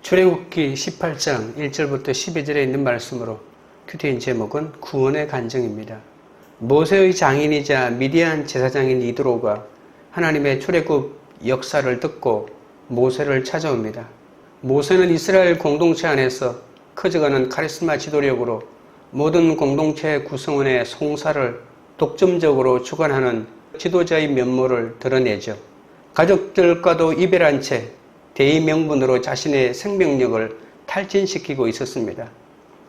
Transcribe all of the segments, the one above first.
출애굽기 18장 1절부터 12절에 있는 말씀으로 큐티인 제목은 구원의 간증입니다. 모세의 장인이자 미디안 제사장인 이드로가 하나님의 출애굽 역사를 듣고 모세를 찾아옵니다. 모세는 이스라엘 공동체 안에서 커져가는 카리스마 지도력으로 모든 공동체 구성원의 송사를 독점적으로 주관하는 지도자의 면모를 드러내죠. 가족들과도 이별한 채 대의 명분으로 자신의 생명력을 탈진시키고 있었습니다.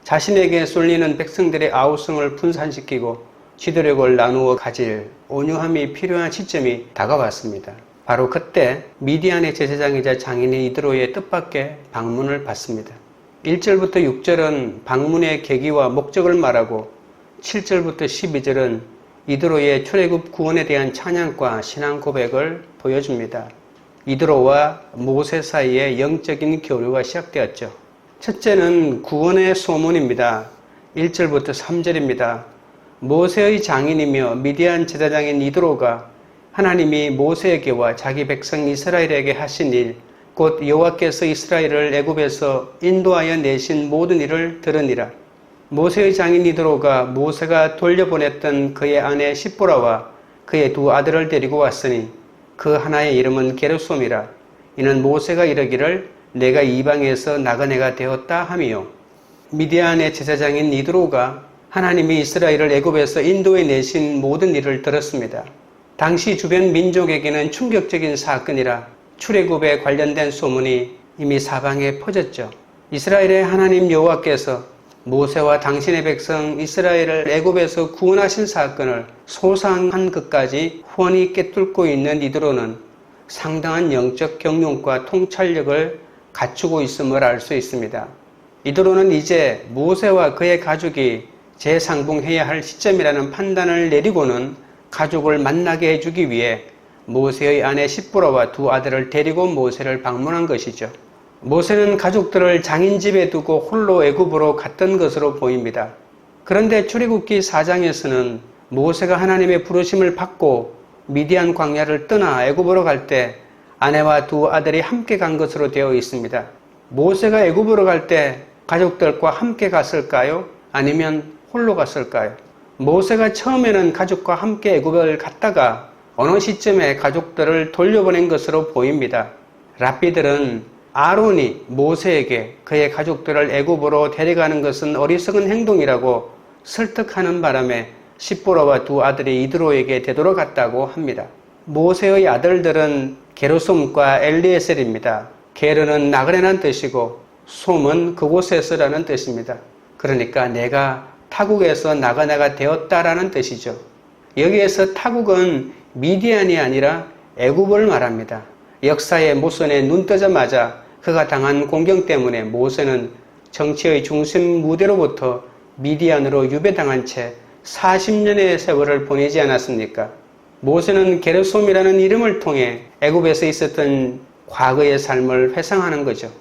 자신에게 쏠리는 백성들의 아우성을 분산시키고 지도력을 나누어 가질 온유함이 필요한 시점이 다가왔습니다. 바로 그때 미디안의 제사장이자 장인인 이드로의 뜻밖의 방문을 받습니다. 1절부터 6절은 방문의 계기와 목적을 말하고 7절부터 12절은 이드로의 출애굽 구원에 대한 찬양과 신앙 고백을 보여줍니다. 이드로와 모세 사이에 영적인 교류가 시작되었죠. 첫째는 구원의 소문입니다. 1절부터 3절입니다. 모세의 장인이며 미디안 제사장인 이드로가 하나님이 모세에게와 자기 백성 이스라엘에게 하신 일, 곧 여호와께서 이스라엘을 애굽에서 인도하여 내신 모든 일을 들으니라. 모세의 장인 이드로가 모세가 돌려보냈던 그의 아내 십보라와 그의 두 아들을 데리고 왔으니 그 하나의 이름은 게르솜이라. 이는 모세가 이르기를 내가 이방에서 나그네가 되었다 하미요. 미디안의 제사장인 이드로가 하나님이 이스라엘을 애굽에서 인도해 내신 모든 일을 들었습니다. 당시 주변 민족에게는 충격적인 사건이라 출애굽에 관련된 소문이 이미 사방에 퍼졌죠. 이스라엘의 하나님 여호와께서 모세와 당신의 백성 이스라엘을 애굽에서 구원하신 사건을 소상한 것까지 훤히 꿰뚫고 있는 이드로는 상당한 영적 경륜과 통찰력을 갖추고 있음을 알 수 있습니다. 이드로는 이제 모세와 그의 가족이 재상봉해야 할 시점이라는 판단을 내리고는 가족을 만나게 해주기 위해 모세의 아내 십보라와 두 아들을 데리고 모세를 방문한 것이죠. 모세는 가족들을 장인 집에 두고 홀로 애굽으로 갔던 것으로 보입니다. 그런데 출애굽기 4장에서는 모세가 하나님의 부르심을 받고 미디안 광야를 떠나 애굽으로 갈 때 아내와 두 아들이 함께 간 것으로 되어 있습니다. 모세가 애굽으로 갈 때 가족들과 함께 갔을까요? 아니면 홀로 갔을까요? 모세가 처음에는 가족과 함께 애굽을 갔다가 어느 시점에 가족들을 돌려보낸 것으로 보입니다. 랍비들은 아론이 모세에게 그의 가족들을 애굽으로 데려가는 것은 어리석은 행동이라고 설득하는 바람에 십보라와 두 아들이 이드로에게 되돌아갔다고 합니다. 모세의 아들들은 게르솜과 엘리에셀입니다. 게르는 나그네란 뜻이고 솜은 그곳에서라는 뜻입니다. 그러니까 내가 타국에서 나그네가 되었다라는 뜻이죠. 여기에서 타국은 미디안이 아니라 애굽을 말합니다. 역사의 모선에 눈 뜨자마자 그가 당한 공경 때문에 모세는 정치의 중심 무대로부터 미디안으로 유배당한 채 40년의 세월을 보내지 않았습니까? 모세는 게르솜이라는 이름을 통해 애굽에서 있었던 과거의 삶을 회상하는 거죠.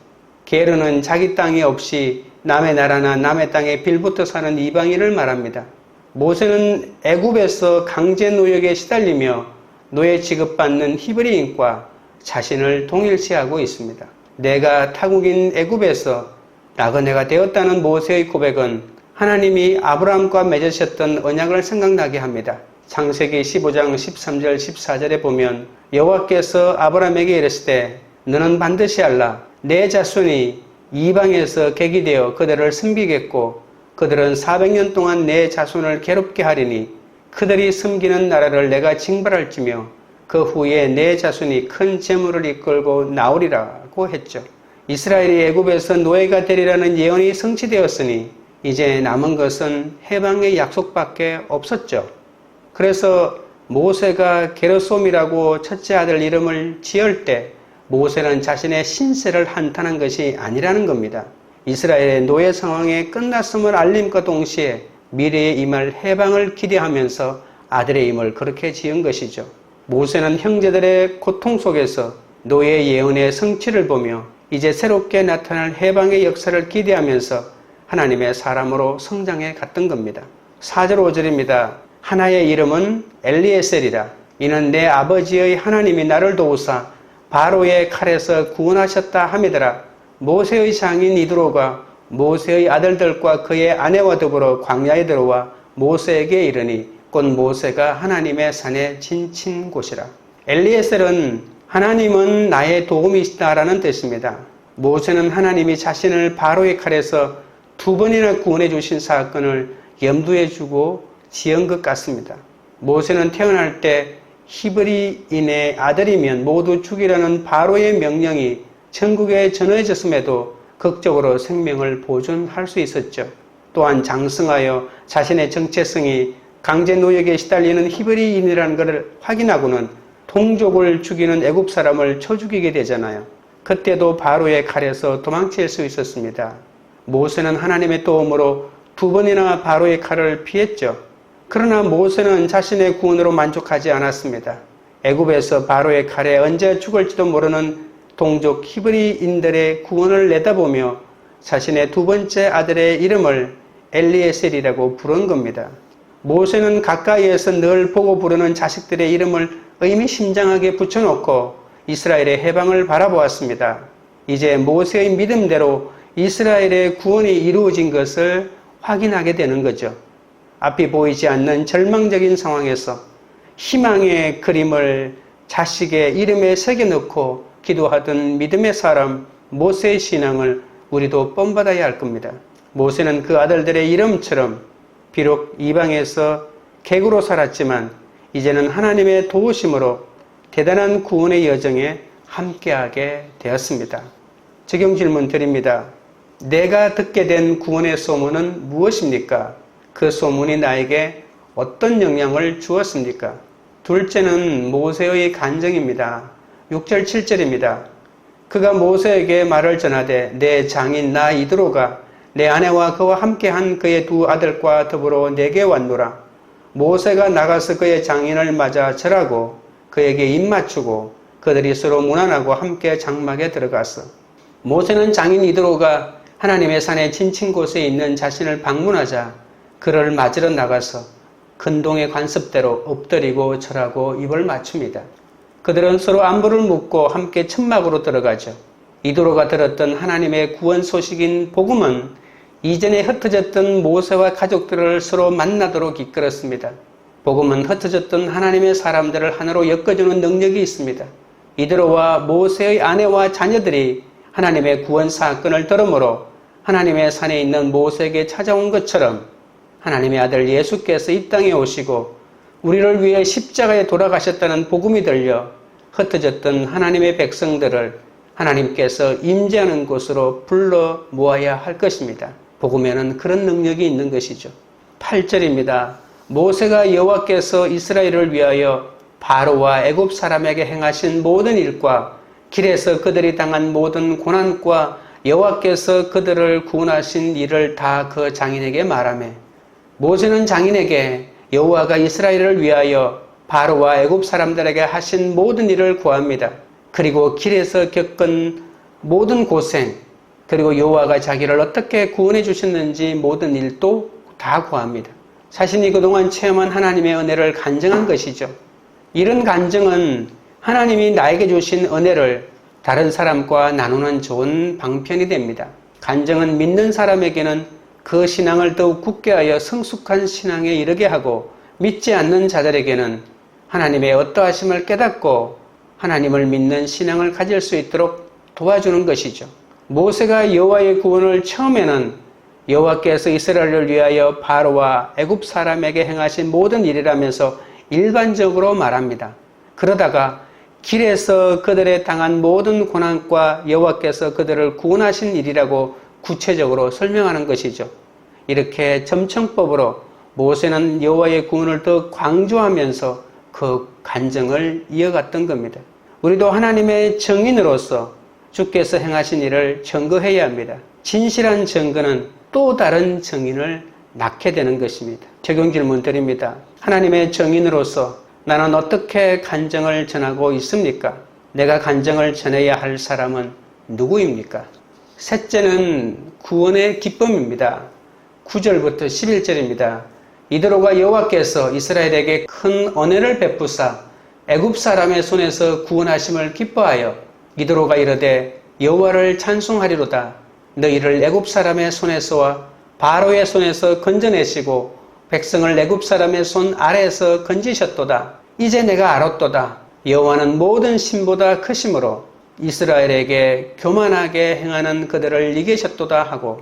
게르는 자기 땅이 없이 남의 나라나 남의 땅에 빌붙어 사는 이방인을 말합니다. 모세는 애굽에서 강제 노역에 시달리며 노예 취급받는 히브리인과 자신을 동일시하고 있습니다. 내가 타국인 애굽에서 나그네가 되었다는 모세의 고백은 하나님이 아브라함과 맺으셨던 언약을 생각나게 합니다. 창세기 15장 13절 14절에 보면 여호와께서 아브라함에게 이르시되 너는 반드시 알라 내 자손이 이방에서 객이 되어 그들을 섬기겠고 그들은 400년 동안 내 자손을 괴롭게 하리니 그들이 섬기는 나라를 내가 징벌할지며 그 후에 내 자손이 큰 재물을 이끌고 나오리라고 했죠. 이스라엘이 애굽에서 노예가 되리라는 예언이 성취되었으니 이제 남은 것은 해방의 약속밖에 없었죠. 그래서 모세가 게르솜이라고 첫째 아들 이름을 지을 때 모세는 자신의 신세를 한탄한 것이 아니라는 겁니다. 이스라엘의 노예 상황의 끝났음을 알림과 동시에 미래에 임할 해방을 기대하면서 아들의 이름을 그렇게 지은 것이죠. 모세는 형제들의 고통 속에서 노예 예언의 성취를 보며 이제 새롭게 나타날 해방의 역사를 기대하면서 하나님의 사람으로 성장해 갔던 겁니다. 4절 5절입니다. 하나의 이름은 엘리에셀이라. 이는 내 아버지의 하나님이 나를 도우사 바로의 칼에서 구원하셨다 함이더라. 모세의 장인 이드로가 모세의 아들들과 그의 아내와 더불어 광야에 들어와 모세에게 이르니 곧 모세가 하나님의 산에 지친 곳이라. 엘리에셀은 하나님은 나의 도움이시다라는 뜻입니다. 모세는 하나님이 자신을 바로의 칼에서 2번이나 구원해 주신 사건을 염두에 두고 지은 것 같습니다. 모세는 태어날 때 히브리인의 아들이면 모두 죽이라는 바로의 명령이 천국에 전해졌음에도 극적으로 생명을 보존할 수 있었죠. 또한 장성하여 자신의 정체성이 강제 노역에 시달리는 히브리인이라는 것을 확인하고는 동족을 죽이는 애굽 사람을 쳐 죽이게 되잖아요. 그때도 바로의 칼에서 도망칠 수 있었습니다. 모세는 하나님의 도움으로 2번이나 바로의 칼을 피했죠. 그러나 모세는 자신의 구원으로 만족하지 않았습니다. 애굽에서 바로의 칼에 언제 죽을지도 모르는 동족 히브리인들의 구원을 내다보며 자신의 2번째 아들의 이름을 엘리에셀이라고 부른 겁니다. 모세는 가까이에서 늘 보고 부르는 자식들의 이름을 의미심장하게 붙여놓고 이스라엘의 해방을 바라보았습니다. 이제 모세의 믿음대로 이스라엘의 구원이 이루어진 것을 확인하게 되는 거죠. 앞이 보이지 않는 절망적인 상황에서 희망의 그림을 자식의 이름에 새겨넣고 기도하던 믿음의 사람 모세의 신앙을 우리도 본받아야 할 겁니다. 모세는 그 아들들의 이름처럼 비록 이방에서 객으로 살았지만 이제는 하나님의 도우심으로 대단한 구원의 여정에 함께하게 되었습니다. 적용 질문 드립니다. 내가 듣게 된 구원의 소문은 무엇입니까? 그 소문이 나에게 어떤 영향을 주었습니까? 둘째는 모세의 간증입니다. 6절 7절입니다. 그가 모세에게 말을 전하되 내 장인 나 이드로가 내 아내와 그와 함께한 그의 2 아들과 더불어 내게 왔노라. 모세가 나가서 그의 장인을 맞아 절하고 그에게 입맞추고 그들이 서로 문안하고 함께 장막에 들어갔어. 모세는 장인 이드로가 하나님의 산에 지친 곳에 있는 자신을 방문하자 그를 맞으러 나가서 근동의 관습대로 엎드리고 절하고 입을 맞춥니다. 그들은 서로 안부를 묻고 함께 천막으로 들어가죠. 이드로가 들었던 하나님의 구원 소식인 복음은 이전에 흩어졌던 모세와 가족들을 서로 만나도록 이끌었습니다. 복음은 흩어졌던 하나님의 사람들을 하나로 엮어주는 능력이 있습니다. 이드로와 모세의 아내와 자녀들이 하나님의 구원 사건을 들음으로 하나님의 산에 있는 모세에게 찾아온 것처럼 하나님의 아들 예수께서 이 땅에 오시고 우리를 위해 십자가에 돌아가셨다는 복음이 들려 흩어졌던 하나님의 백성들을 하나님께서 임재하는 곳으로 불러 모아야 할 것입니다. 복음에는 그런 능력이 있는 것이죠. 8절입니다. 모세가 여호와께서 이스라엘을 위하여 바로와 애굽 사람에게 행하신 모든 일과 길에서 그들이 당한 모든 고난과 여호와께서 그들을 구원하신 일을 다 그 장인에게 말하며 모세는 장인에게 여호와가 이스라엘을 위하여 바로와 애굽 사람들에게 하신 모든 일을 구합니다. 그리고 길에서 겪은 모든 고생, 그리고 여호와가 자기를 어떻게 구원해 주셨는지 모든 일도 다 구합니다. 자신이 그동안 체험한 하나님의 은혜를 간증한 것이죠. 이런 간증은 하나님이 나에게 주신 은혜를 다른 사람과 나누는 좋은 방편이 됩니다. 간증은 믿는 사람에게는 그 신앙을 더욱 굳게 하여 성숙한 신앙에 이르게 하고 믿지 않는 자들에게는 하나님의 어떠하심을 깨닫고 하나님을 믿는 신앙을 가질 수 있도록 도와주는 것이죠. 모세가 여호와의 구원을 처음에는 여호와께서 이스라엘을 위하여 바로와 애굽 사람에게 행하신 모든 일이라면서 일반적으로 말합니다. 그러다가 길에서 그들의 당한 모든 고난과 여호와께서 그들을 구원하신 일이라고 구체적으로 설명하는 것이죠. 이렇게 점청법으로 모세는 여호와의 구원을 더 강조하면서 그 간증을 이어갔던 겁니다. 우리도 하나님의 증인으로서 주께서 행하신 일을 증거해야 합니다. 진실한 증거는 또 다른 증인을 낳게 되는 것입니다. 적용 질문 드립니다. 하나님의 증인으로서 나는 어떻게 간증을 전하고 있습니까? 내가 간증을 전해야 할 사람은 누구입니까? 셋째는 구원의 기쁨입니다. 9절부터 11절입니다. 이드로가 여호와께서 이스라엘에게 큰 은혜를 베푸사 애굽 사람의 손에서 구원하심을 기뻐하여 이드로가 이르되 여호와를 찬송하리로다. 너희를 애굽 사람의 손에서와 바로의 손에서 건져내시고 백성을 애굽 사람의 손 아래에서 건지셨도다. 이제 내가 알았도다. 여호와는 모든 신보다 크심으로 이스라엘에게 교만하게 행하는 그들을 이기셨도다 하고,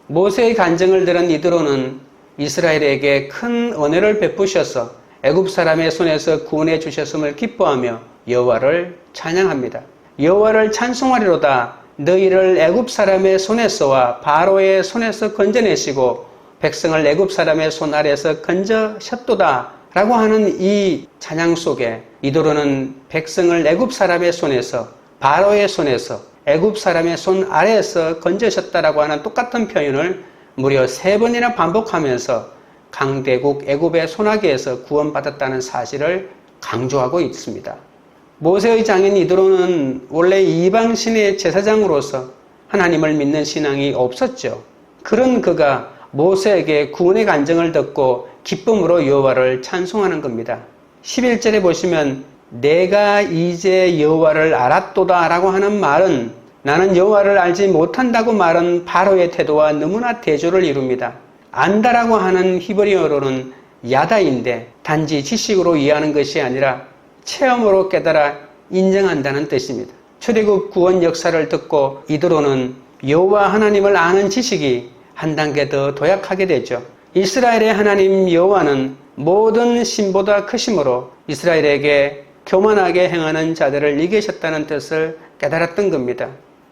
모세의 간증을 들은 이드로는 이스라엘에게 큰 은혜를 베푸셔서 애굽 사람의 손에서 구원해 주셨음을 기뻐하며 여호와를 찬양합니다. 여호와를 찬송하리로다. 너희를 애굽 사람의 손에서와 바로의 손에서 건져내시고 백성을 애굽 사람의 손 아래에서 건져셨도다 라고 하는 이 찬양 속에 이도로는 백성을 애굽 사람의 손에서, 바로의 손에서, 애굽 사람의 손 아래에서 건져셨다라고 하는 똑같은 표현을 무려 3번이나 반복하면서 강대국 애굽의 손아귀에서 구원받았다는 사실을 강조하고 있습니다. 모세의 장인 이드로는 원래 이방신의 제사장으로서 하나님을 믿는 신앙이 없었죠. 그런 그가 모세에게 구원의 간증을 듣고 기쁨으로 여호와를 찬송하는 겁니다. 11절에 보시면 내가 이제 여호와를 알았도다 라고 하는 말은 나는 여호와를 알지 못한다고 말한 바로의 태도와 너무나 대조를 이룹니다. 안다라고 하는 히브리어로는 야다인데 단지 지식으로 이해하는 것이 아니라 체험으로 깨달아 인정한다는 뜻입니다. 출애굽 구원 역사를 듣고 이드로는 여호와 하나님을 아는 지식이 한 단계 더 도약하게 되죠. 이스라엘의 하나님 여호와는 모든 신보다 크심으로 이스라엘에게 교만하게 행하는 자들을 이기셨다는 뜻을 깨달았던 겁니다.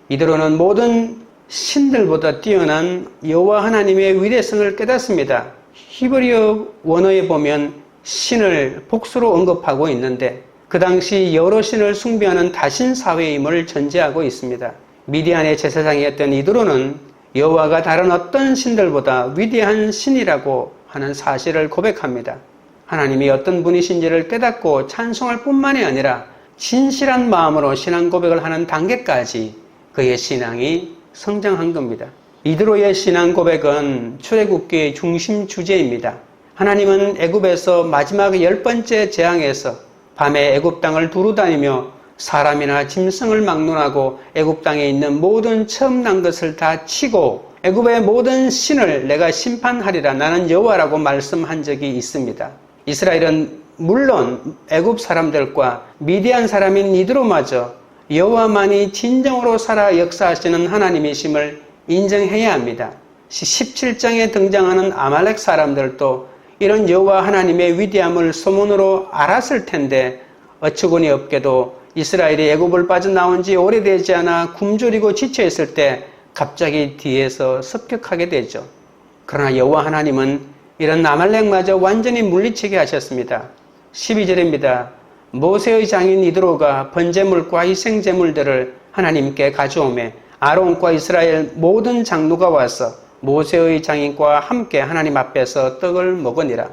이드로는 모든 신들보다 뛰어난 여호와 하나님의 위대성을 깨닫습니다. 히브리어 원어에 보면 신을 복수로 언급하고 있는데 그 당시 여러 신을 숭배하는 다신 사회임을 전제하고 있습니다. 미디안의 제사장이었던 이드로는 여호와가 다른 어떤 신들보다 위대한 신이라고 하는 사실을 고백합니다. 하나님이 어떤 분이신지를 깨닫고 찬송할 뿐만이 아니라 진실한 마음으로 신앙 고백을 하는 단계까지 그의 신앙이 성장한 겁니다. 이드로의 신앙 고백은 출애굽기의 중심 주제입니다. 하나님은 애굽에서 마지막 10번째 재앙에서 밤에 애굽 땅을 두루다니며 사람이나 짐승을 막론하고 애굽 땅에 있는 모든 처음 난 것을 다 치고 애굽의 모든 신을 내가 심판하리라 나는 여호와라고 말씀한 적이 있습니다. 이스라엘은 물론 애굽 사람들과 미디안 사람인 이드로마저 여호와만이 진정으로 살아 역사하시는 하나님이심을 인정해야 합니다. 17장에 등장하는 아말렉 사람들도 이런 여호와 하나님의 위대함을 소문으로 알았을 텐데 어처구니 없게도 이스라엘이 애굽을 빠져나온 지 오래되지 않아 굶주리고 지쳐있을 때 갑자기 뒤에서 습격하게 되죠. 그러나 여호와 하나님은 이런 아말렉마저 완전히 물리치게 하셨습니다. 12절입니다. 모세의 장인 이드로가 번제물과 희생제물들을 하나님께 가져오매 아론과 이스라엘 모든 장로가 와서 모세의 장인과 함께 하나님 앞에서 떡을 먹으니라.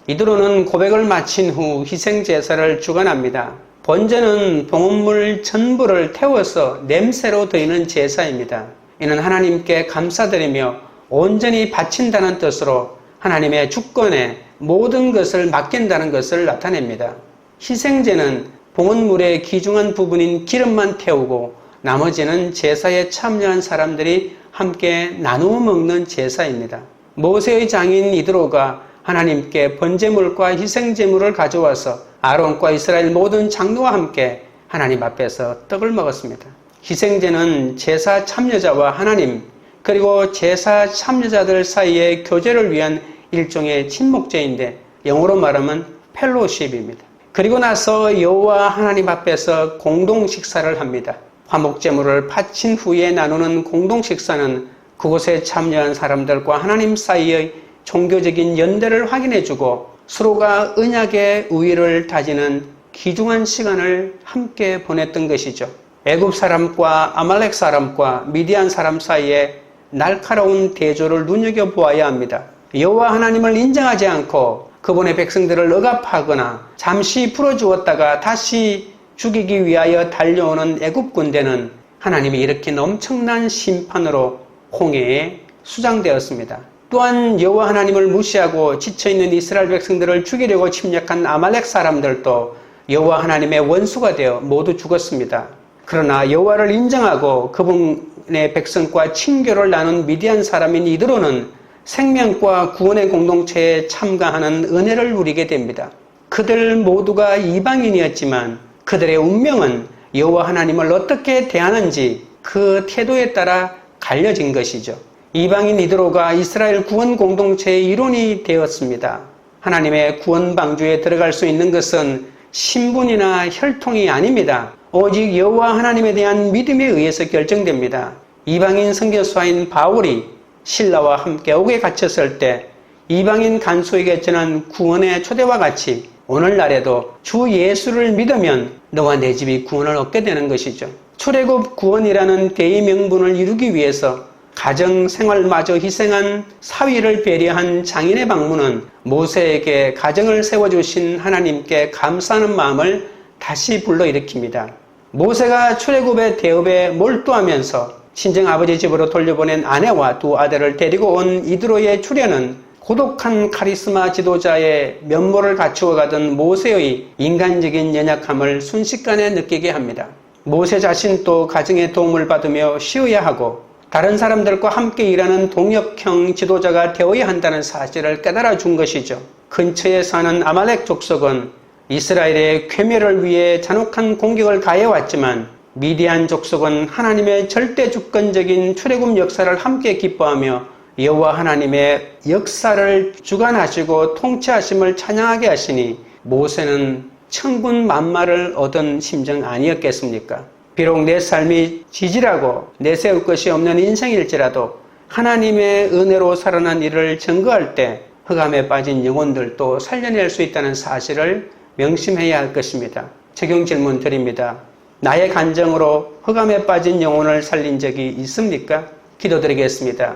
이드로는 고백을 마친 후 희생제사를 주관합니다. 번제는 봉헌물 전부를 태워서 냄새로 드리는 제사입니다. 이는 하나님께 감사드리며 온전히 바친다는 뜻으로 하나님의 주권에 모든 것을 맡긴다는 것을 나타냅니다. 희생제는 봉헌물의 귀중한 부분인 기름만 태우고 나머지는 제사에 참여한 사람들이 함께 나누어 먹는 제사입니다. 모세의 장인 이드로가 하나님께 번제물과 희생제물을 가져와서 아론과 이스라엘 모든 장로와 함께 하나님 앞에서 떡을 먹었습니다. 희생제는 제사 참여자와 하나님 그리고 제사 참여자들 사이의 교제를 위한 일종의 친목제인데 영어로 말하면 펠로십입니다. 그리고 나서 여호와 하나님 앞에서 공동 식사를 합니다. 화목제물을 바친 후에 나누는 공동 식사는 그곳에 참여한 사람들과 하나님 사이의 종교적인 연대를 확인해주고 서로가 언약의 우위를 다지는 귀중한 시간을 함께 보냈던 것이죠. 애굽 사람과 아말렉 사람과 미디안 사람 사이에 날카로운 대조를 눈여겨보아야 합니다. 여호와 하나님을 인정하지 않고 그분의 백성들을 억압하거나 잠시 풀어주었다가 다시 죽이기 위하여 달려오는 애굽 군대는 하나님이 일으킨 엄청난 심판으로 홍해에 수장되었습니다. 또한 여호와 하나님을 무시하고 지쳐있는 이스라엘 백성들을 죽이려고 침략한 아말렉 사람들도 여호와 하나님의 원수가 되어 모두 죽었습니다. 그러나 여호와를 인정하고 그분의 백성과 친교를 나눈 미디안 사람인 이드로는 생명과 구원의 공동체에 참가하는 은혜를 누리게 됩니다. 그들 모두가 이방인이었지만 그들의 운명은 여호와 하나님을 어떻게 대하는지 그 태도에 따라 갈려진 것이죠. 이방인 이드로가 이스라엘 구원 공동체의 일원이 되었습니다. 하나님의 구원 방주에 들어갈 수 있는 것은 신분이나 혈통이 아닙니다. 오직 여호와 하나님에 대한 믿음에 의해서 결정됩니다. 이방인 선교사인 바울이 신라와 함께 옥에 갇혔을 때 이방인 간수에게 전한 구원의 초대와 같이 오늘날에도 주 예수를 믿으면 너와 내 집이 구원을 얻게 되는 것이죠. 출애굽 구원이라는 대의 명분을 이루기 위해서 가정 생활마저 희생한 사위를 배려한 장인의 방문은 모세에게 가정을 세워주신 하나님께 감사하는 마음을 다시 불러일으킵니다. 모세가 출애굽의 대업에 몰두하면서 친정아버지 집으로 돌려보낸 아내와 두 아들을 데리고 온 이드로의 출현은 고독한 카리스마 지도자의 면모를 갖추어 가던 모세의 인간적인 연약함을 순식간에 느끼게 합니다. 모세 자신도 가정의 도움을 받으며 쉬어야 하고 다른 사람들과 함께 일하는 동역형 지도자가 되어야 한다는 사실을 깨달아 준 것이죠. 근처에 사는 아말렉 족속은 이스라엘의 쾌멸을 위해 잔혹한 공격을 가해왔지만 미디안 족속은 하나님의 절대 주권적인 출애굽 역사를 함께 기뻐하며 여호와 하나님의 역사를 주관하시고 통치하심을 찬양하게 하시니 모세는 천군 만마를 얻은 심정 아니었겠습니까? 비록 내 삶이 지질하고 내세울 것이 없는 인생일지라도 하나님의 은혜로 살아난 이를 증거할 때 흑암에 빠진 영혼들도 살려낼 수 있다는 사실을 명심해야 할 것입니다. 적용 질문 드립니다. 나의 간정으로 흑암에 빠진 영혼을 살린 적이 있습니까? 기도드리겠습니다.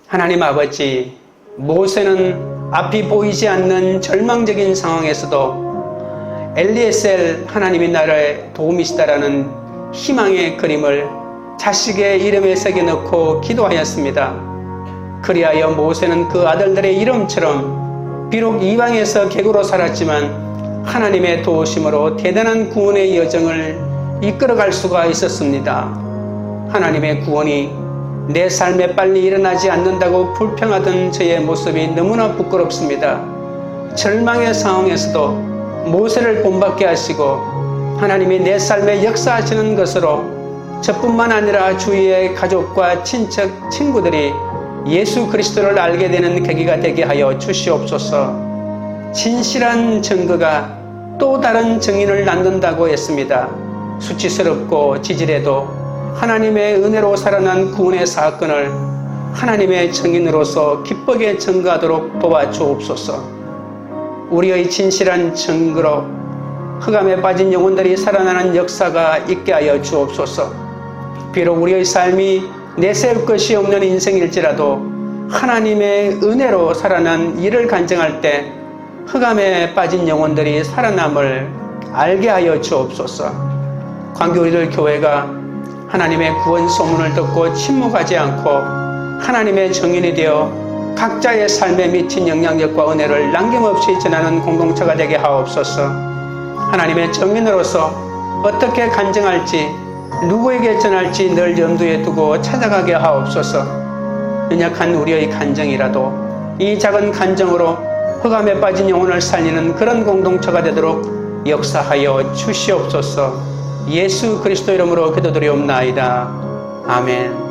하나님 아버지, 모세는 앞이 보이지 않는 절망적인 상황에서도 엘리에셀 하나님이 나를 도움이시다라는 희망의 그림을 자식의 이름에 새겨넣고 기도하였습니다. 그리하여 모세는 그 아들들의 이름처럼 비록 이방에서 객으로 살았지만 하나님의 도우심으로 대단한 구원의 여정을 이끌어갈 수가 있었습니다. 하나님의 구원이 내 삶에 빨리 일어나지 않는다고 불평하던 저의 모습이 너무나 부끄럽습니다. 절망의 상황에서도 모세를 본받게 하시고 하나님이 내 삶에 역사하시는 것으로 저뿐만 아니라 주위의 가족과 친척, 친구들이 예수 그리스도를 알게 되는 계기가 되게 하여 주시옵소서. 진실한 증거가 또 다른 증인을 낳는다고 했습니다. 수치스럽고 지질해도 하나님의 은혜로 살아난 구원의 사건을 하나님의 증인으로서 기쁘게 증거하도록 도와주옵소서. 우리의 진실한 증거로 흑암에 빠진 영혼들이 살아나는 역사가 있게 하여 주옵소서. 비록 우리의 삶이 내세울 것이 없는 인생일지라도 하나님의 은혜로 살아난 이를 간증할 때 흑암에 빠진 영혼들이 살아남을 알게 하여 주옵소서. 광교 우리들 교회가 하나님의 구원 소문을 듣고 침묵하지 않고 하나님의 증인이 되어 각자의 삶에 미친 영향력과 은혜를 남김없이 전하는 공동체가 되게 하옵소서. 하나님의 증인으로서 어떻게 간증할지 누구에게 전할지 늘 염두에 두고 찾아가게 하옵소서. 연약한 우리의 간증이라도 이 작은 간증으로 흑암에 빠진 영혼을 살리는 그런 공동체가 되도록 역사하여 주시옵소서. 예수 그리스도 이름으로 기도드리옵나이다. 아멘.